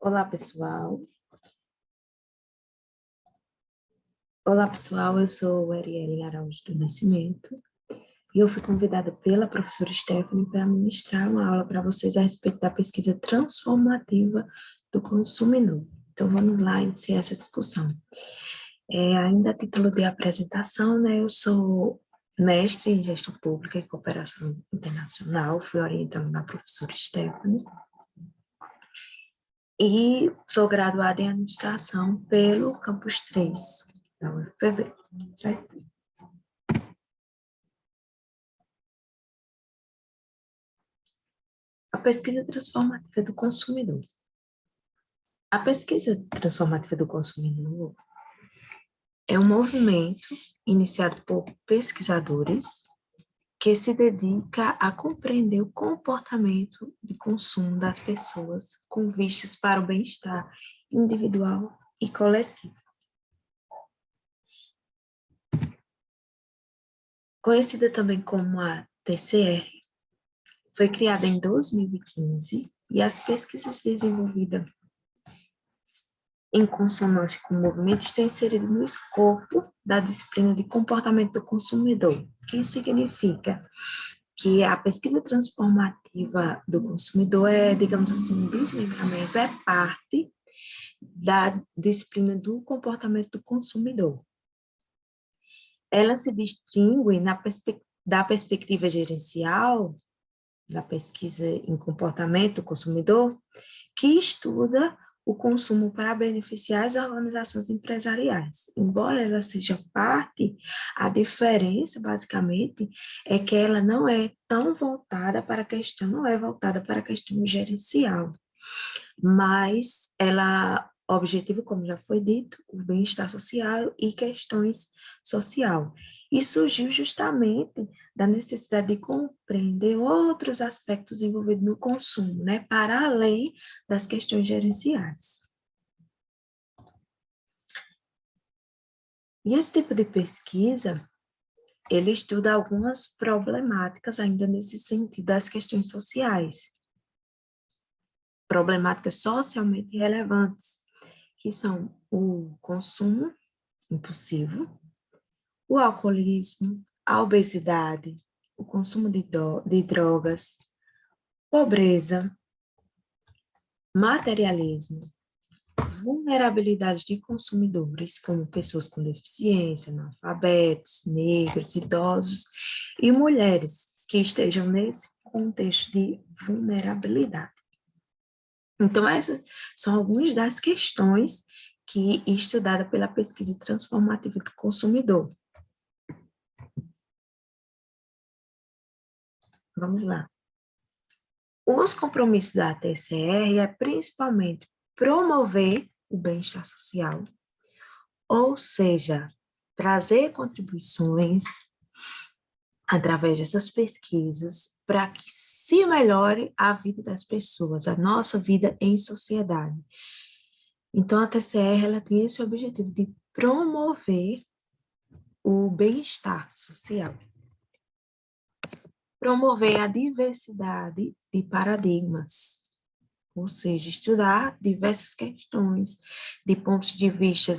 Olá, pessoal. Olá, pessoal. Eu sou Arielle Araújo do Nascimento e eu fui convidada pela professora Stephanie para ministrar uma aula para vocês a respeito da pesquisa transformativa do consumidor. Então, vamos lá iniciar essa discussão. Ainda a título de apresentação, né, eu sou mestre em gestão pública e cooperação internacional, fui orientando da professora Stephanie, e sou graduada em administração pelo Campus 3 da UFPB, certo? A pesquisa transformativa do consumidor. A pesquisa transformativa do consumidor é um movimento iniciado por pesquisadores que se dedica a compreender o comportamento de consumo das pessoas com vistas para o bem-estar individual e coletivo. Conhecida também como a TCR, foi criada em 2015 e as pesquisas desenvolvidas em consonância com o movimento estão inseridas no escopo da disciplina de comportamento do consumidor, que significa que a pesquisa transformativa do consumidor é, digamos assim, um desmembramento, é parte da disciplina do comportamento do consumidor. Ela se distingue da perspectiva gerencial, da pesquisa em comportamento do consumidor, que estuda o consumo para beneficiar as organizações empresariais. Embora ela seja parte, a diferença, basicamente, é que ela não é tão voltada para a questão, não é voltada para a questão gerencial, mas ela objetivo, como já foi dito, o bem-estar social e questões social. E surgiu justamente da necessidade de compreender outros aspectos envolvidos no consumo, né, para além das questões gerenciais. E esse tipo de pesquisa, ele estuda algumas problemáticas ainda nesse sentido das questões sociais, problemáticas socialmente relevantes, que são o consumo impulsivo, o alcoolismo, a obesidade, o consumo de drogas, pobreza, materialismo, vulnerabilidade de consumidores, como pessoas com deficiência, analfabetos, negros, idosos e mulheres que estejam nesse contexto de vulnerabilidade. Então, essas são algumas das questões que é estudada pela pesquisa transformativa do consumidor. Vamos lá. Os compromissos da TCR é principalmente promover o bem-estar social, ou seja, trazer contribuições através dessas pesquisas para que se melhore a vida das pessoas, a nossa vida em sociedade. Então, a TCR ela tem esse objetivo de promover o bem-estar social. Promover a diversidade de paradigmas, ou seja, estudar diversas questões de pontos de vista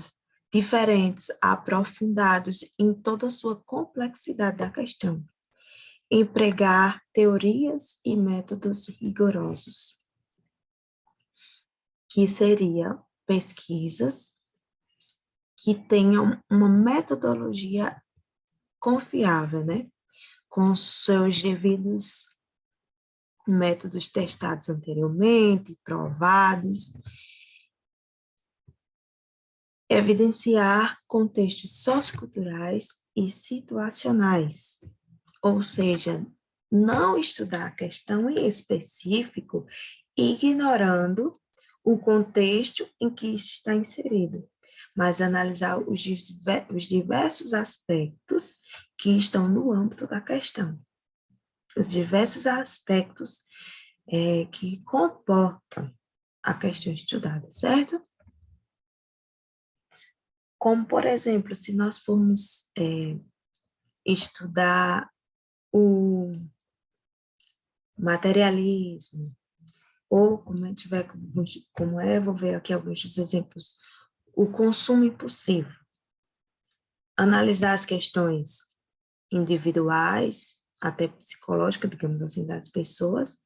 diferentes, aprofundados em toda a sua complexidade da questão. Empregar teorias e métodos rigorosos, que seriam pesquisas que tenham uma metodologia confiável, né? Com seus devidos métodos testados anteriormente, provados, evidenciar contextos socioculturais e situacionais, ou seja, não estudar a questão em específico, ignorando o contexto em que isso está inserido, mas analisar os diversos aspectos que estão no âmbito da questão, os diversos aspectos que comportam a questão estudada, certo? Como, por exemplo, se nós formos estudar o materialismo, ou, como a gente vai, vou ver aqui alguns dos exemplos, o consumo impulsivo. Analisar as questões individuais, até psicológicas, digamos assim, das pessoas,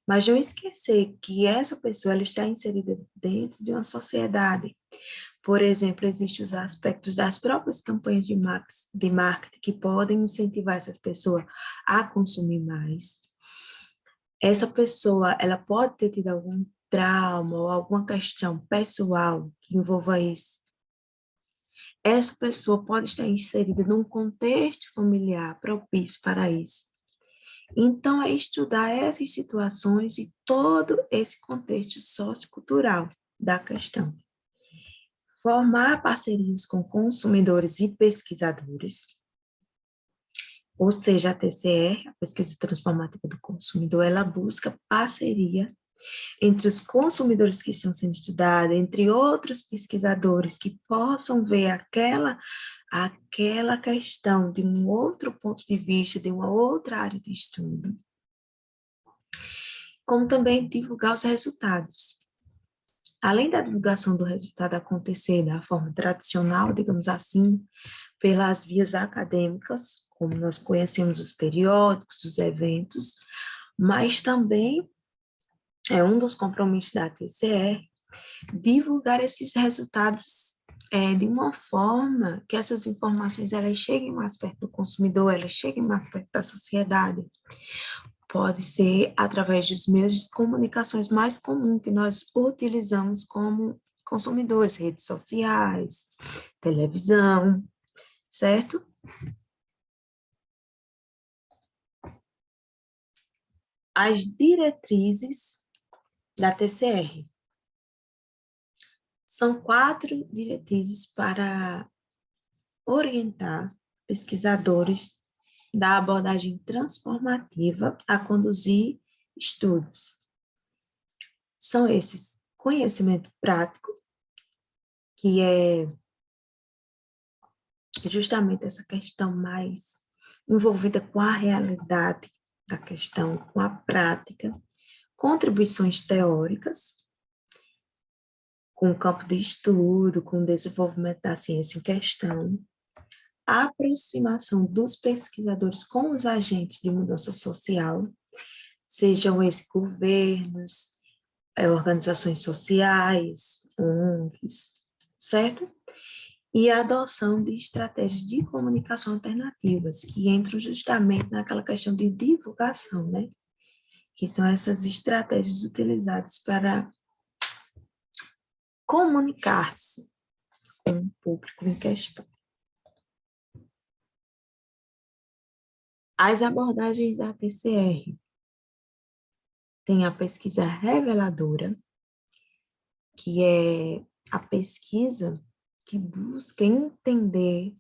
mas não esquecer que essa pessoa ela está inserida dentro de uma sociedade. Por exemplo, existem os aspectos das próprias campanhas de marketing que podem incentivar essa pessoa a consumir mais. Essa pessoa, ela pode ter tido algum trauma ou alguma questão pessoal que envolva isso. Essa pessoa pode estar inserida num contexto familiar propício para isso. Então, é estudar essas situações e todo esse contexto sociocultural da questão. Formar parcerias com consumidores e pesquisadores, ou seja, a TCR, a Pesquisa Transformativa do Consumidor, ela busca parceria entre os consumidores que estão sendo estudados, entre outros pesquisadores que possam ver aquela questão de um outro ponto de vista, de uma outra área de estudo, como também divulgar os resultados. Além da divulgação do resultado acontecer da forma tradicional, digamos assim, pelas vias acadêmicas, como nós conhecemos os periódicos, os eventos, mas também é um dos compromissos da TCR divulgar esses resultados de uma forma que essas informações elas cheguem mais perto do consumidor, elas cheguem mais perto da sociedade. Pode ser através dos meios de comunicações mais comuns que nós utilizamos como consumidores, redes sociais, televisão, certo? As diretrizes da TCR. São 4 diretrizes para orientar pesquisadores da abordagem transformativa a conduzir estudos. São esses: conhecimento prático, que é justamente essa questão mais envolvida com a realidade da questão, com a prática, contribuições teóricas, com o campo de estudo, com o desenvolvimento da ciência em questão, a aproximação dos pesquisadores com os agentes de mudança social, sejam esses governos, organizações sociais, ONGs, certo? E a adoção de estratégias de comunicação alternativas, que entram justamente naquela questão de divulgação, né? Que são essas estratégias utilizadas para comunicar-se com o público em questão. As abordagens da PCR tem a pesquisa reveladora, que é a pesquisa que busca entender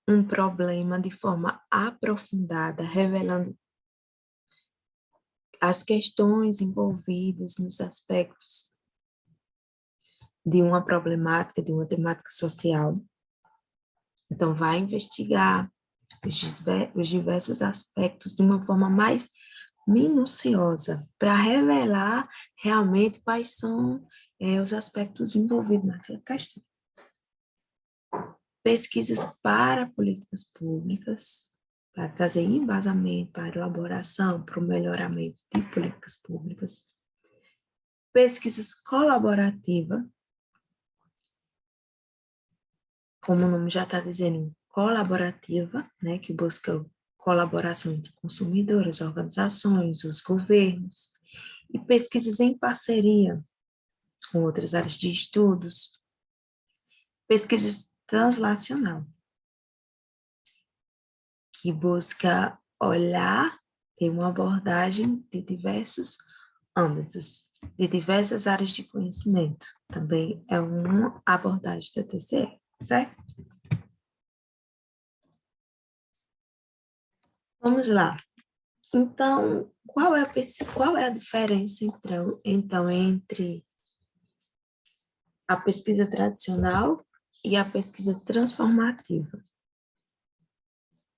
um problema de forma aprofundada, revelando as questões envolvidas nos aspectos de uma problemática, de uma temática social. Então, vai investigar os diversos aspectos de uma forma mais minuciosa, para revelar realmente quais são os aspectos envolvidos naquela questão. Pesquisas para políticas públicas, para trazer embasamento para a elaboração, para o melhoramento de políticas públicas. Pesquisas colaborativas, como o nome já está dizendo, colaborativa, né, que busca colaboração entre consumidores, organizações, os governos, e pesquisas em parceria com outras áreas de estudos, pesquisas translacional, que busca olhar, ter uma abordagem de diversos âmbitos, de diversas áreas de conhecimento. Também é uma abordagem da TCR, certo? Vamos lá. Então, qual é a diferença, então, entre a pesquisa tradicional e a pesquisa transformativa?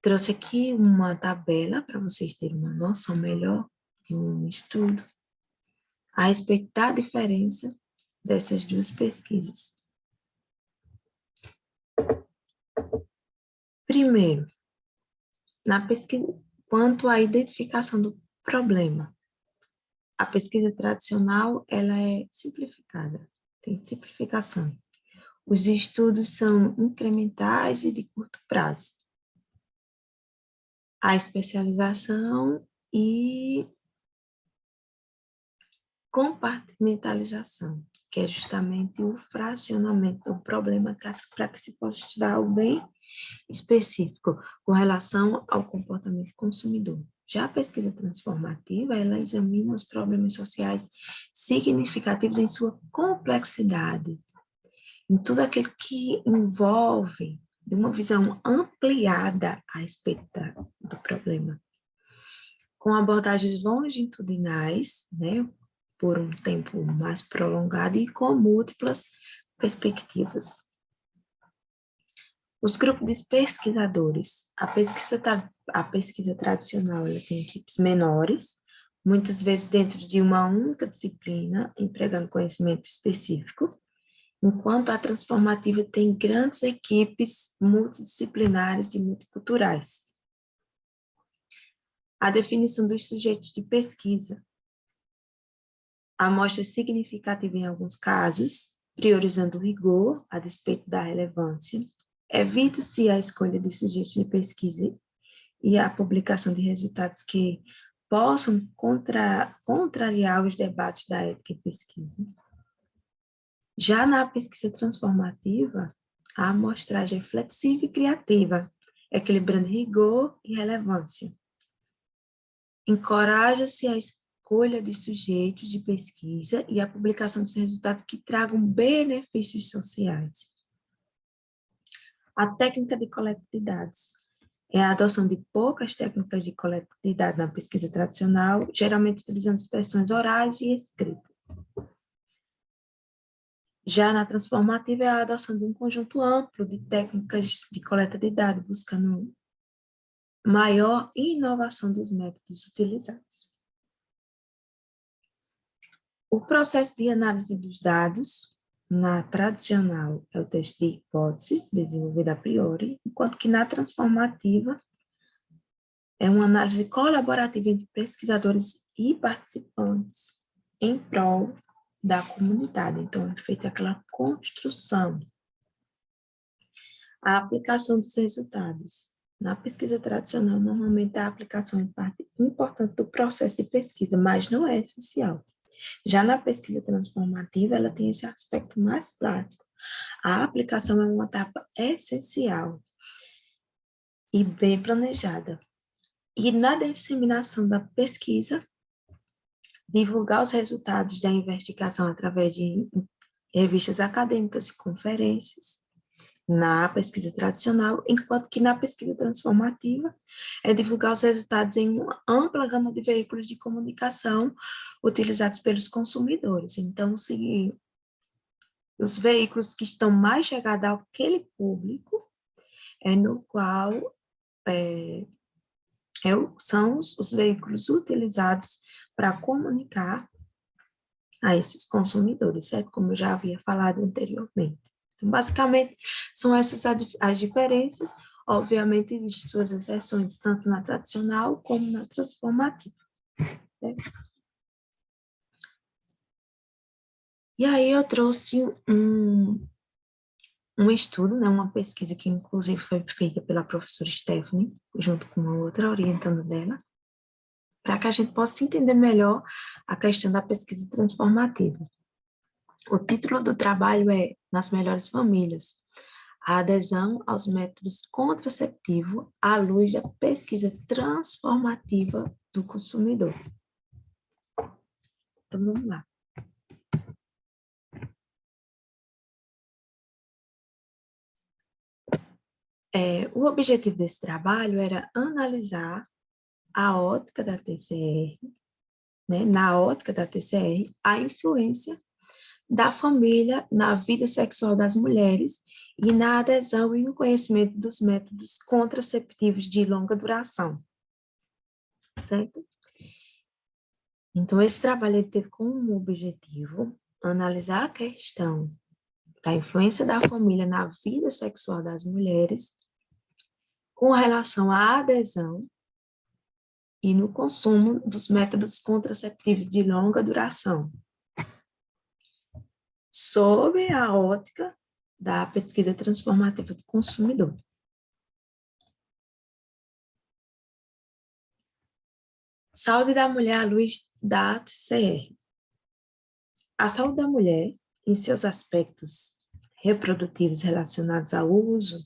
Trouxe aqui uma tabela para vocês terem uma noção melhor de um estudo. a respeito da diferença dessas duas pesquisas. Primeiro, na pesquisa, quanto à identificação do problema. A pesquisa tradicional, ela é simplificada, tem simplificação. Os estudos são incrementais e de curto prazo. A especialização e compartimentalização, que é justamente o fracionamento do problema para que se possa estudar algo bem específico com relação ao comportamento do consumidor. Já a pesquisa transformativa, ela examina os problemas sociais significativos em sua complexidade, em tudo aquilo que envolve de uma visão ampliada a respeito do problema. Com abordagens longitudinais, né, por um tempo mais prolongado e com múltiplas perspectivas. Os grupos de pesquisadores, a pesquisa tradicional, ela tem equipes menores, muitas vezes dentro de uma única disciplina, empregando conhecimento específico, enquanto a transformativa tem grandes equipes multidisciplinares e multiculturais. A definição dos sujeitos de pesquisa. Amostra significativa em alguns casos, priorizando o rigor a despeito da relevância. Evita-se a escolha de sujeitos de pesquisa e a publicação de resultados que possam contrariar os debates da ética e pesquisa. Já na pesquisa transformativa, a amostragem é flexível e criativa, equilibrando rigor e relevância. Encoraja-se a escolha de sujeitos de pesquisa e a publicação de resultados que tragam benefícios sociais. A técnica de coleta de dados é a adoção de poucas técnicas de coleta de dados na pesquisa tradicional, geralmente utilizando expressões orais e escritas. Já na transformativa é a adoção de um conjunto amplo de técnicas de coleta de dados, buscando maior inovação dos métodos utilizados. O processo de análise dos dados, na tradicional, é o teste de hipóteses, desenvolvido a priori, enquanto que na transformativa é uma análise colaborativa entre pesquisadores e participantes em prol da comunidade. Então, é feita aquela construção. A aplicação dos resultados. Na pesquisa tradicional, normalmente a aplicação é parte importante do processo de pesquisa, mas não é essencial. Já na pesquisa transformativa, ela tem esse aspecto mais prático. A aplicação é uma etapa essencial e bem planejada. E na disseminação da pesquisa, divulgar os resultados da investigação através de revistas acadêmicas e conferências, na pesquisa tradicional, enquanto que na pesquisa transformativa é divulgar os resultados em uma ampla gama de veículos de comunicação utilizados pelos consumidores. Então, os veículos que estão mais chegados àquele público é no qual são os veículos utilizados para comunicar a esses consumidores, certo? Como eu já havia falado anteriormente. Então, basicamente, são essas as diferenças. Obviamente, existem suas exceções, tanto na tradicional como na transformativa. Certo? E aí eu trouxe um estudo, né, uma pesquisa que inclusive foi feita pela professora Stephanie, junto com uma outra orientando dela, para que a gente possa entender melhor a questão da pesquisa transformativa. O título do trabalho é Nas Melhores Famílias, a adesão aos métodos contraceptivos à luz da pesquisa transformativa do consumidor. Então, vamos lá. O objetivo desse trabalho era analisar a ótica da TCR, né, na ótica da TCR, a influência da família na vida sexual das mulheres e na adesão e no conhecimento dos métodos contraceptivos de longa duração, certo? Então, esse trabalho ele teve como objetivo analisar a questão da influência da família na vida sexual das mulheres com relação à adesão e no consumo dos métodos contraceptivos de longa duração, sob a ótica da pesquisa transformativa do consumidor. Saúde da mulher à luz da TCR. A saúde da mulher, em seus aspectos reprodutivos relacionados ao uso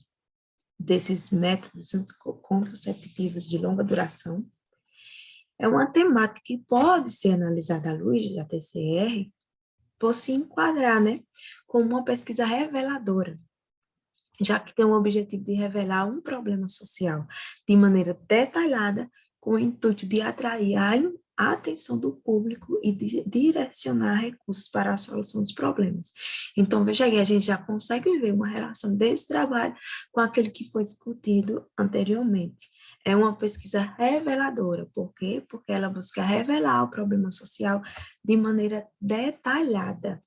desses métodos contraceptivos de longa duração, é uma temática que pode ser analisada à luz da TCR por se enquadrar, né, como uma pesquisa reveladora, já que tem o objetivo de revelar um problema social de maneira detalhada, com o intuito de atrair a atenção do público e de direcionar recursos para a solução dos problemas. Então, veja aí, a gente já consegue ver uma relação desse trabalho com aquele que foi discutido anteriormente. É uma pesquisa reveladora. Por quê? Porque ela busca revelar o problema social de maneira detalhada.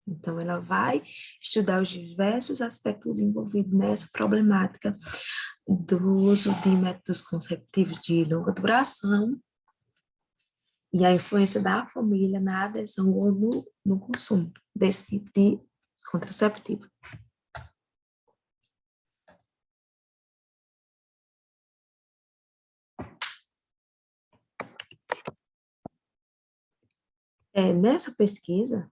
Então, ela vai estudar os diversos aspectos envolvidos nessa problemática do uso de métodos conceptivos de longa duração e a influência da família na adesão ou no consumo desse tipo de contraceptivo. Nessa pesquisa,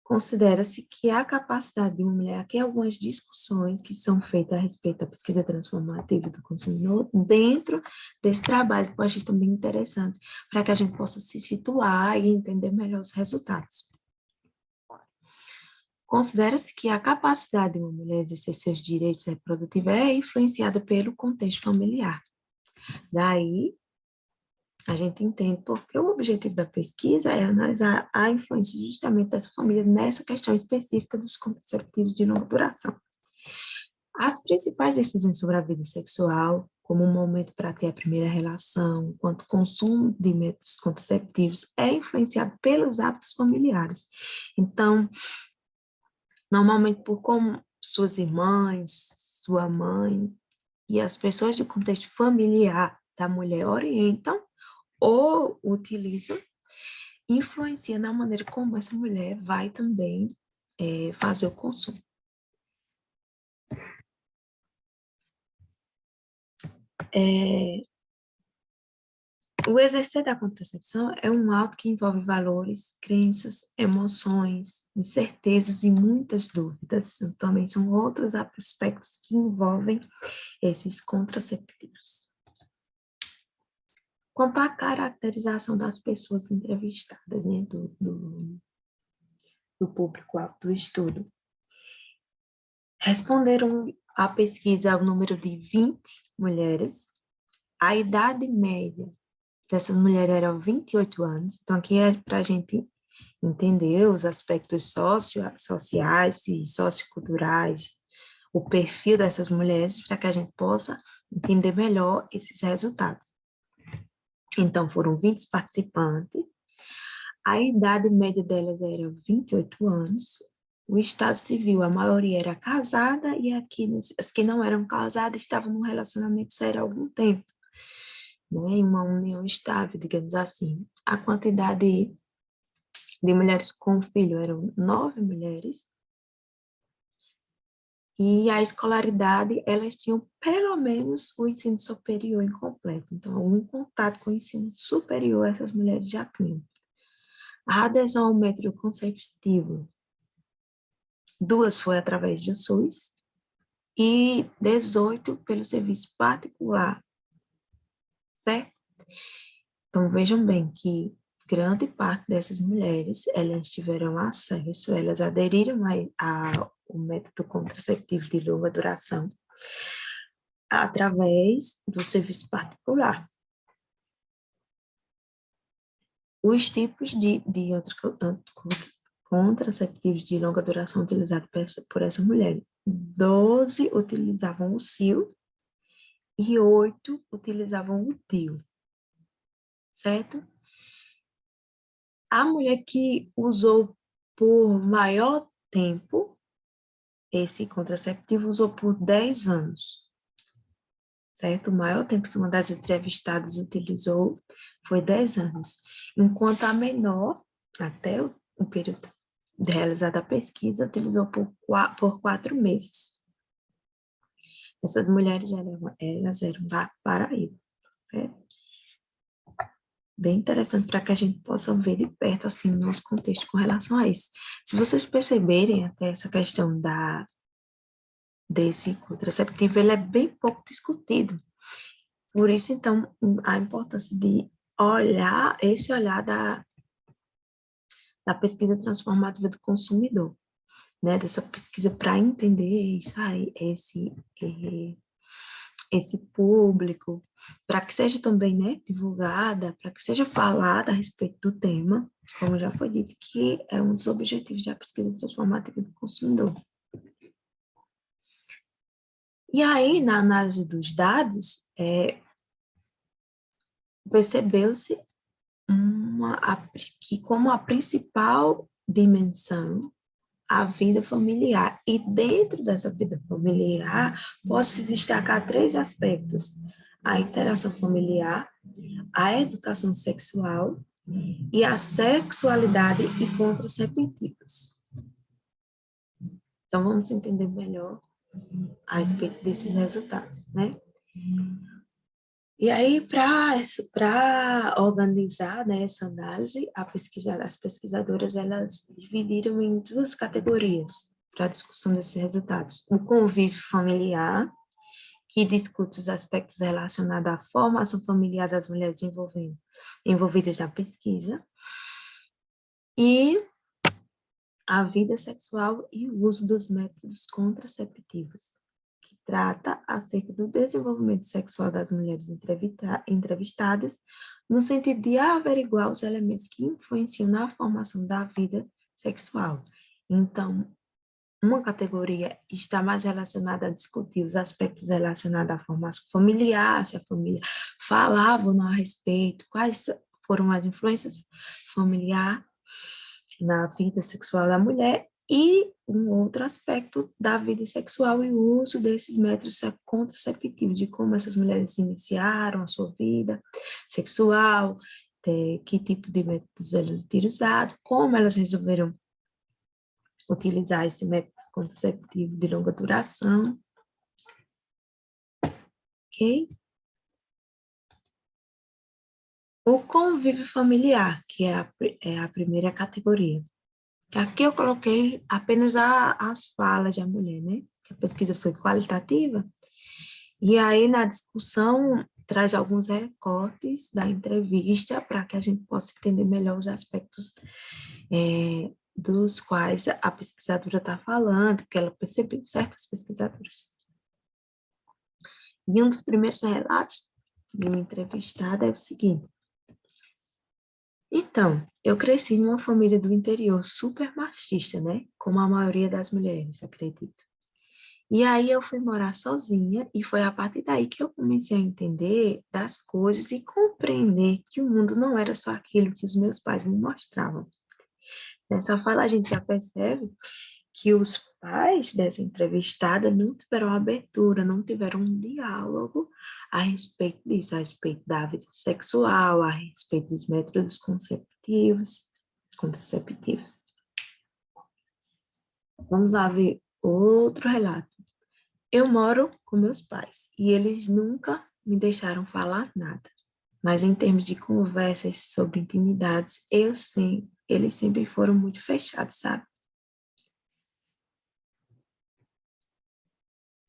considera-se que a capacidade de uma mulher, aqui algumas discussões que são feitas a respeito da pesquisa transformativa do consumidor dentro desse trabalho, que eu achei também interessante, para que a gente possa se situar e entender melhor os resultados. Considera-se que a capacidade de uma mulher exercer seus direitos reprodutivos é influenciada pelo contexto familiar. Daí, a gente entende porque o objetivo da pesquisa é analisar a influência justamente dessa família nessa questão específica dos contraceptivos de longa duração. As principais decisões sobre a vida sexual, como o momento para ter a primeira relação, quanto o consumo de métodos contraceptivos, é influenciado pelos hábitos familiares. Então, normalmente por como suas irmãs, sua mãe e as pessoas do contexto familiar da mulher orientam ou utilizam, influencia na maneira como essa mulher vai também fazer o consumo. O exercer da contracepção é um ato que envolve valores, crenças, emoções, incertezas e muitas dúvidas. Também são outros aspectos que envolvem esses contraceptivos. Quanto à caracterização das pessoas entrevistadas, né, do público-alvo do estudo, responderam à pesquisa o número de 20 mulheres, a idade média dessas mulheres era 28 anos, então aqui é para a gente entender os aspectos sociais e socioculturais, o perfil dessas mulheres, para que a gente possa entender melhor esses resultados. Então, foram 20 participantes, a idade média delas era 28 anos, o estado civil, a maioria era casada, e aqui as que não eram casadas estavam num relacionamento sério há algum tempo, né, em uma união estável, digamos assim. A quantidade de mulheres com filho eram 9 mulheres, e a escolaridade, elas tinham pelo menos o ensino superior incompleto. Então, algum contato com o ensino superior essas mulheres já tinham. A adesão ao método conceptivo, 2 foi através do SUS e 18 pelo serviço particular, certo? Então, vejam bem que grande parte dessas mulheres, elas tiveram acesso, elas aderiram ao método contraceptivo de longa duração através do serviço particular. Os tipos de contraceptivos de longa duração utilizados por essa mulher, 12 utilizavam o SIL e 8 utilizavam o DIU, certo? A mulher que usou por maior tempo, esse contraceptivo usou por 10 anos, certo? O maior tempo que uma das entrevistadas utilizou foi 10 anos, enquanto a menor, até o período de realizada a pesquisa, utilizou por 4 meses. Essas mulheres, elas eram da Paraíba, certo? Bem interessante para que a gente possa ver de perto, assim, o nosso contexto com relação a isso. Se vocês perceberem até essa questão desse contraceptivo, ele é bem pouco discutido. Por isso, então, a importância de olhar da pesquisa transformativa do consumidor, né? Dessa pesquisa para entender isso aí, esse público, para que seja também, né, divulgada, para que seja falada a respeito do tema, como já foi dito, que é um dos objetivos da pesquisa transformativa do consumidor. E aí, na análise dos dados, percebeu-se que como a principal dimensão a vida familiar. E dentro dessa vida familiar, posso destacar 3 aspectos: a interação familiar, a educação sexual e a sexualidade e contraceptivos. Então, vamos entender melhor a respeito desses resultados, né? E aí, para organizar, né, essa análise, as pesquisadoras elas dividiram em 2 categorias para a discussão desses resultados. O convívio familiar, que discute os aspectos relacionados à formação familiar das mulheres envolvidas na pesquisa, e a vida sexual e o uso dos métodos contraceptivos, que trata acerca do desenvolvimento sexual das mulheres entrevistadas, no sentido de averiguar os elementos que influenciam na formação da vida sexual. Então, uma categoria está mais relacionada a discutir os aspectos relacionados à formação familiar, se a família falava ou não a respeito, quais foram as influências familiares na vida sexual da mulher, e um outro aspecto da vida sexual e o uso desses métodos contraceptivos, de como essas mulheres iniciaram a sua vida sexual, que tipo de métodos elas utilizaram, como elas resolveram utilizar esse método contraceptivo de longa duração, ok? O convívio familiar, que é a primeira categoria. Aqui eu coloquei apenas as falas da mulher, né? A pesquisa foi qualitativa, e aí na discussão traz alguns recortes da entrevista para que a gente possa entender melhor os aspectos dos quais a pesquisadora está falando, que ela percebeu, certas pesquisadoras. E um dos primeiros relatos de uma entrevistada é o seguinte: então, eu cresci numa família do interior super machista, né? Como a maioria das mulheres, acredito. E aí eu fui morar sozinha e foi a partir daí que eu comecei a entender das coisas e compreender que o mundo não era só aquilo que os meus pais me mostravam. Nessa fala a gente já percebe que os pais dessa entrevistada não tiveram abertura, não tiveram um diálogo a respeito disso, a respeito da vida sexual, a respeito dos métodos contraceptivos. Vamos lá ver outro relato. Eu moro com meus pais e eles nunca me deixaram falar nada. Mas em termos de conversas sobre intimidades, eles sempre foram muito fechados, sabe?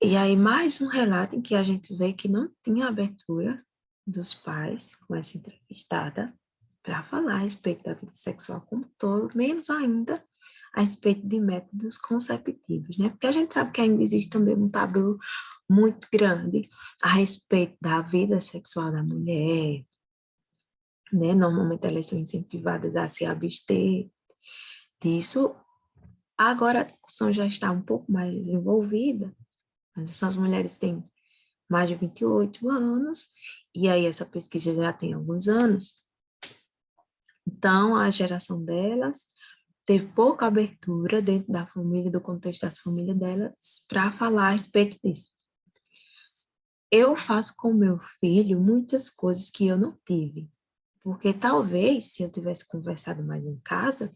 E aí, mais um relato em que a gente vê que não tinha abertura dos pais com essa entrevistada para falar a respeito da vida sexual como um todo, menos ainda a respeito de métodos conceptivos, né? Porque a gente sabe que ainda existe também um tabu muito grande a respeito da vida sexual da mulher, né? Normalmente elas são incentivadas a se abster disso. Agora a discussão já está um pouco mais desenvolvida, mas essas mulheres têm mais de 28 anos, e aí essa pesquisa já tem alguns anos, Então, a geração delas teve pouca abertura dentro da família, do contexto das famílias delas, para falar a respeito disso. Eu faço com meu filho muitas coisas que eu não tive, porque talvez, se eu tivesse conversado mais em casa,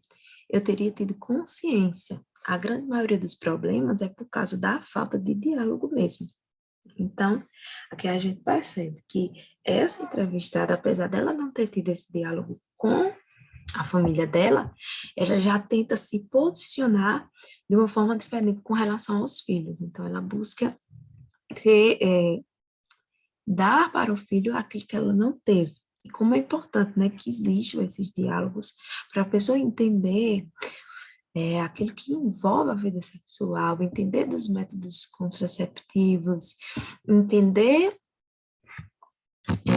eu teria tido consciência. A grande maioria dos problemas é por causa da falta de diálogo mesmo. Então, aqui a gente percebe que essa entrevistada, apesar dela não ter tido esse diálogo com a família dela, ela já tenta se posicionar de uma forma diferente com relação aos filhos. Então, ela busca ter, dar para o filho aquilo que ela não teve. E como é importante, né, que existam esses diálogos para a pessoa entender aquilo que envolve a vida sexual, entender dos métodos contraceptivos, entender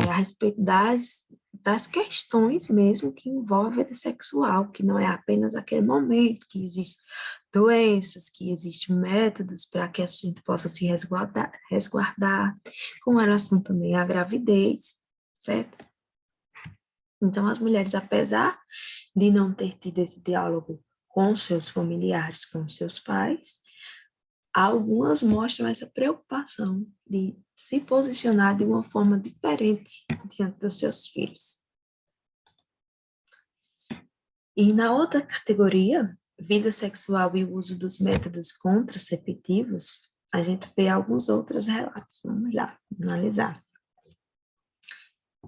a respeito das questões mesmo que envolvem a vida sexual, que não é apenas aquele momento, que existem doenças, que existem métodos para que a gente possa se resguardar com relação também à gravidez, certo? Então, as mulheres, apesar de não ter tido esse diálogo com seus familiares, com seus pais, algumas mostram essa preocupação de se posicionar de uma forma diferente diante dos seus filhos. E na outra categoria, vida sexual e o uso dos métodos contraceptivos, a gente vê alguns outros relatos. Vamos lá, analisar.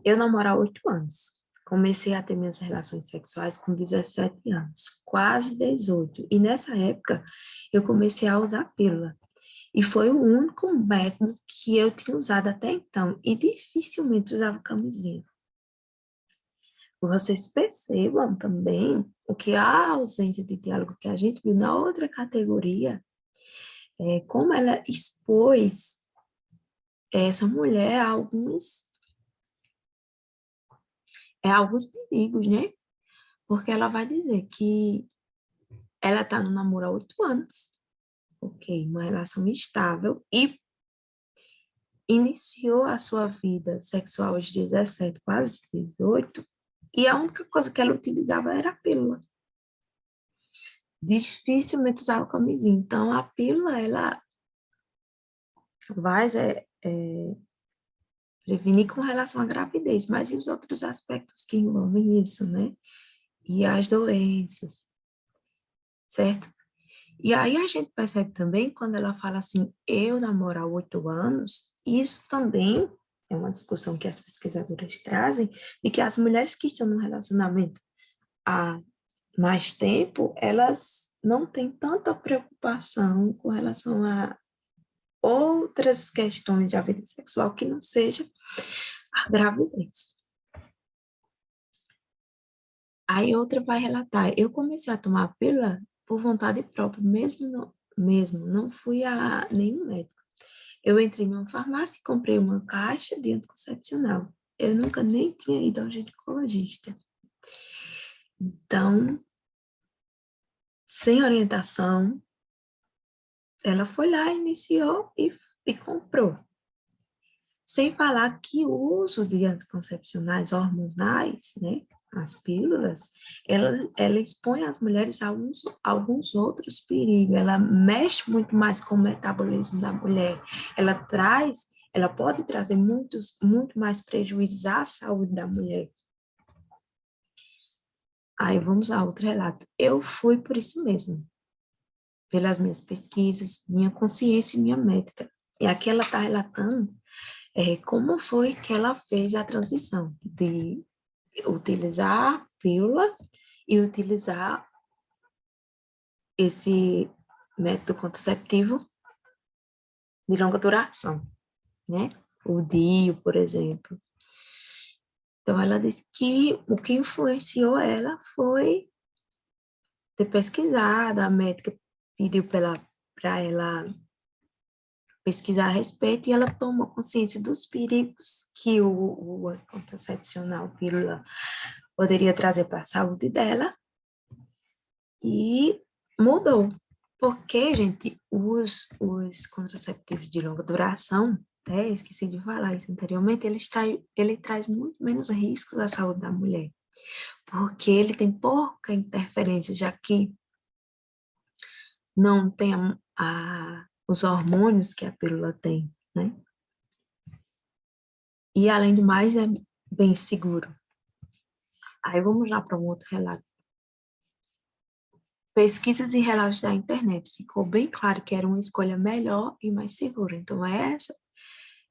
Eu namoro há 8 anos. Comecei a ter minhas relações sexuais com 17 anos, quase 18. E nessa época, eu comecei a usar pílula. E foi o único método que eu tinha usado até então. E dificilmente usava camisinha. Vocês percebam também o que a ausência de diálogo que a gente viu na outra categoria, como ela expôs essa mulher a alguns perigos, né? Porque ela vai dizer que ela está no namoro há 8 anos, ok, uma relação estável, e iniciou a sua vida sexual aos 17, quase 18, e a única coisa que ela utilizava era a pílula. Dificilmente usava camisinha. Então, a pílula, ela vai prevenir com relação à gravidez, mas e os outros aspectos que envolvem isso, né? E as doenças, certo? E aí a gente percebe também, quando ela fala assim, eu namoro há 8 anos, isso também é uma discussão que as pesquisadoras trazem, de que as mulheres que estão no relacionamento há mais tempo, elas não têm tanta preocupação com relação a outras questões da vida sexual que não seja a gravidez. Aí outra vai relatar, eu comecei a tomar a pílula por vontade própria, não fui a nenhum médico. Eu entrei numa farmácia e comprei uma caixa de anticoncepcional. Eu nunca nem tinha ido ao ginecologista. Então, sem orientação, ela foi lá, iniciou e comprou. Sem falar que o uso de anticoncepcionais hormonais, né, as pílulas, ela expõe as mulheres a alguns outros perigos. Ela mexe muito mais com o metabolismo da mulher. Ela pode trazer muito mais prejuízos à saúde da mulher. Aí vamos a outro relato. Eu fui por isso mesmo, pelas minhas pesquisas, minha consciência e minha médica. E aqui ela está relatando como foi que ela fez a transição de utilizar a pílula e utilizar esse método contraceptivo de longa duração, né? O DIU, por exemplo. Então, ela disse que o que influenciou ela foi ter pesquisado, a médica pediu para ela pesquisar a respeito e ela tomou consciência dos perigos que o anticoncepcional, pílula, poderia trazer para a saúde dela e mudou. Porque, gente, os contraceptivos de longa duração, esqueci de falar isso anteriormente, ele traz muito menos riscos à saúde da mulher. porque ele tem pouca interferência, já que não tem os hormônios que a pílula tem, né? E, além do mais, é bem seguro. Aí vamos lá para um outro relato. Pesquisas e relatos da internet. Ficou bem claro que era uma escolha melhor e mais segura. Então,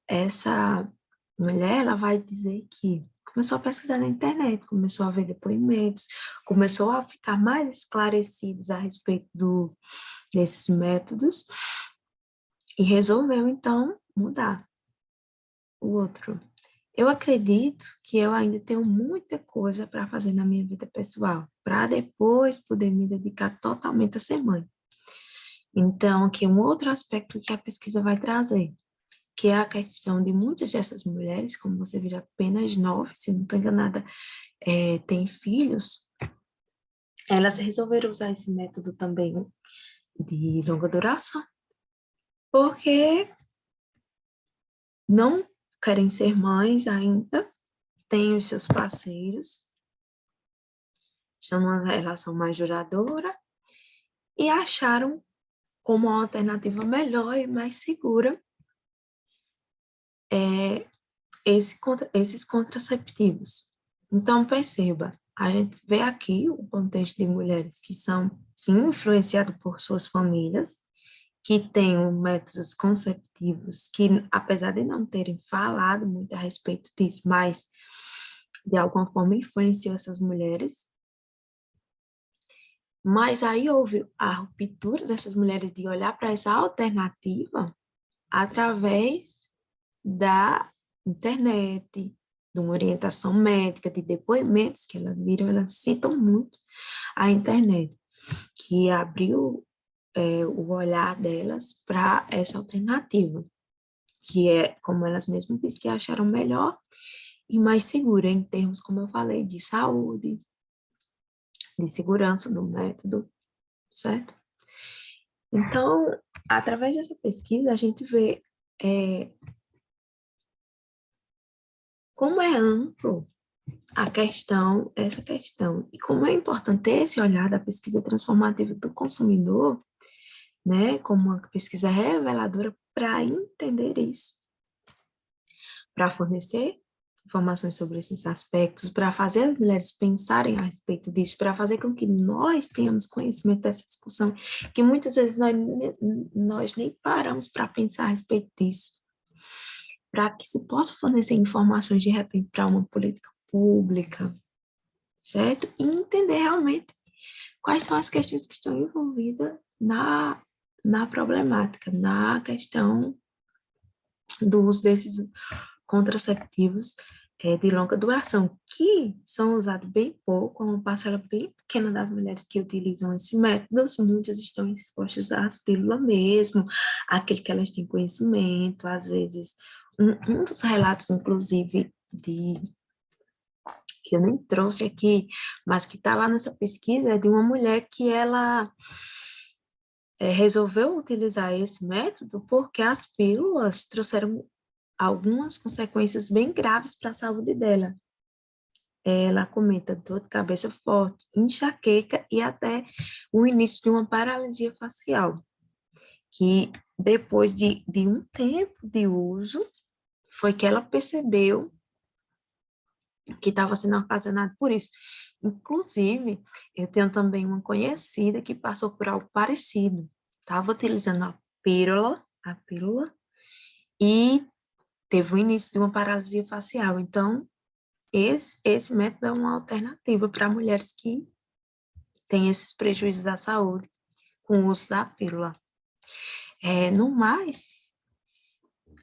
essa mulher, ela vai dizer que começou a pesquisar na internet, começou a ver depoimentos, começou a ficar mais esclarecidos a respeito desses métodos e resolveu, então, mudar. O outro. Eu acredito que eu ainda tenho muita coisa para fazer na minha vida pessoal, para depois poder me dedicar totalmente a ser mãe. Então, aqui um outro aspecto que a pesquisa vai trazer, que é a questão de muitas dessas mulheres, como você vira apenas 9, se não estou enganada, têm filhos, elas resolveram usar esse método também de longa duração, porque não querem ser mães ainda, têm os seus parceiros, estão numa relação mais duradoura e acharam como uma alternativa melhor e mais segura esses contraceptivos. Então, perceba, a gente vê aqui o contexto de mulheres que são, sim, influenciadas por suas famílias, que têm métodos conceptivos que, apesar de não terem falado muito a respeito disso, mas de alguma forma influenciou essas mulheres. Mas aí houve a ruptura dessas mulheres de olhar para essa alternativa através da internet, de uma orientação médica, de depoimentos que elas viram, elas citam muito a internet, que abriu o olhar delas para essa alternativa, que é, como elas mesmas dizem, que acharam melhor e mais segura em termos, como eu falei, de saúde, de segurança do método, certo? Então, através dessa pesquisa, a gente vê como é amplo essa questão, e como é importante ter esse olhar da pesquisa transformativa do consumidor, né, como uma pesquisa reveladora para entender isso, para fornecer informações sobre esses aspectos, para fazer as mulheres pensarem a respeito disso, para fazer com que nós tenhamos conhecimento dessa discussão, que muitas vezes nós nem paramos para pensar a respeito disso, para que se possa fornecer informações de repente para uma política pública, certo? E entender realmente quais são as questões que estão envolvidas na problemática, na questão do uso desses contraceptivos de longa duração, que são usados bem pouco, uma parcela bem pequena das mulheres que utilizam esse método, muitas estão expostas às pílulas mesmo, aquele que elas têm conhecimento, às vezes, um dos relatos, inclusive, que eu nem trouxe aqui, mas que está lá nessa pesquisa, é de uma mulher que ela resolveu utilizar esse método porque as pílulas trouxeram algumas consequências bem graves para a saúde dela. Ela comenta dor de cabeça forte, enxaqueca e até o início de uma paralisia facial, que depois de um tempo de uso, foi que ela percebeu que estava sendo ocasionado por isso. Inclusive, eu tenho também uma conhecida que passou por algo parecido. Estava utilizando a pílula, e teve o início de uma paralisia facial. Então, esse método é uma alternativa para mulheres que têm esses prejuízos à saúde com o uso da pílula. No mais,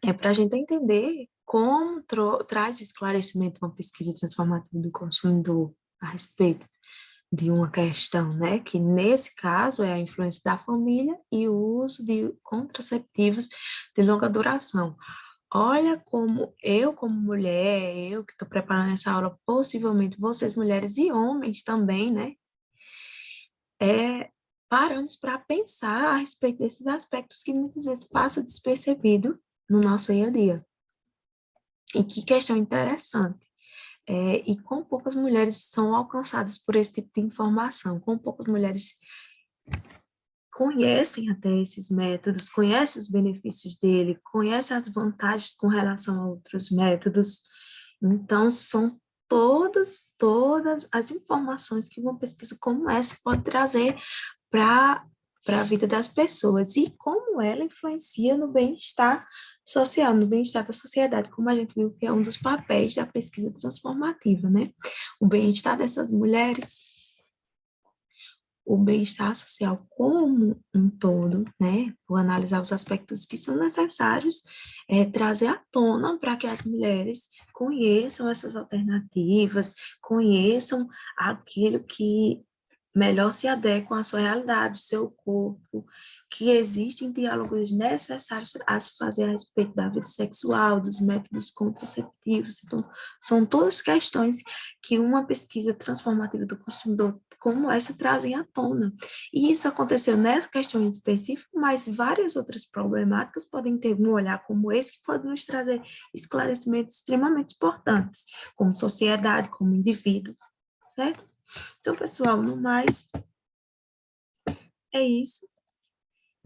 é para a gente entender como traz esclarecimento uma pesquisa transformativa do consumidor a respeito de uma questão, né, que nesse caso é a influência da família e o uso de contraceptivos de longa duração. Olha como mulher, eu que estou preparando essa aula, possivelmente vocês mulheres e homens também, né, paramos para pensar a respeito desses aspectos que muitas vezes passa despercebido no nosso dia a dia. E que questão interessante. e quão poucas mulheres são alcançadas por esse tipo de informação, quão poucas mulheres conhecem até esses métodos, conhecem os benefícios dele, conhecem as vantagens com relação a outros métodos. Então, são todas as informações que uma pesquisa como essa pode trazer para a vida das pessoas e como ela influencia no bem-estar social, no bem-estar da sociedade, como a gente viu que é um dos papéis da pesquisa transformativa, né? O bem-estar dessas mulheres, o bem-estar social como um todo, né? Vou analisar os aspectos que são necessários, trazer à tona para que as mulheres conheçam essas alternativas, conheçam aquilo que melhor se adequam à sua realidade, ao seu corpo, que existem diálogos necessários a se fazer a respeito da vida sexual, dos métodos contraceptivos. Então, são todas questões que uma pesquisa transformativa do consumidor como essa trazem à tona. E isso aconteceu nessa questão em específico, mas várias outras problemáticas podem ter um olhar como esse, que pode nos trazer esclarecimentos extremamente importantes, como sociedade, como indivíduo, certo? Então, pessoal, no mais, é isso.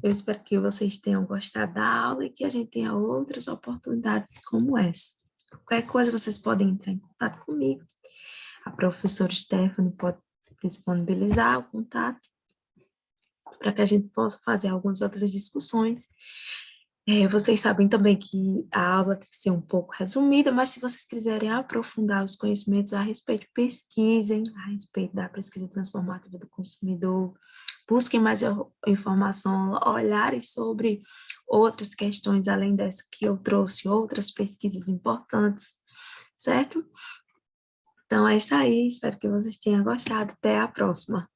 Eu espero que vocês tenham gostado da aula e que a gente tenha outras oportunidades como essa. Qualquer coisa, vocês podem entrar em contato comigo. A professora Stephanie pode disponibilizar o contato para que a gente possa fazer algumas outras discussões. Vocês sabem também que a aula tem que ser um pouco resumida, mas se vocês quiserem aprofundar os conhecimentos a respeito, pesquisem a respeito da pesquisa transformativa do consumidor, busquem mais informação, olharem sobre outras questões além dessa que eu trouxe, outras pesquisas importantes, certo? Então é isso aí, espero que vocês tenham gostado. Até a próxima.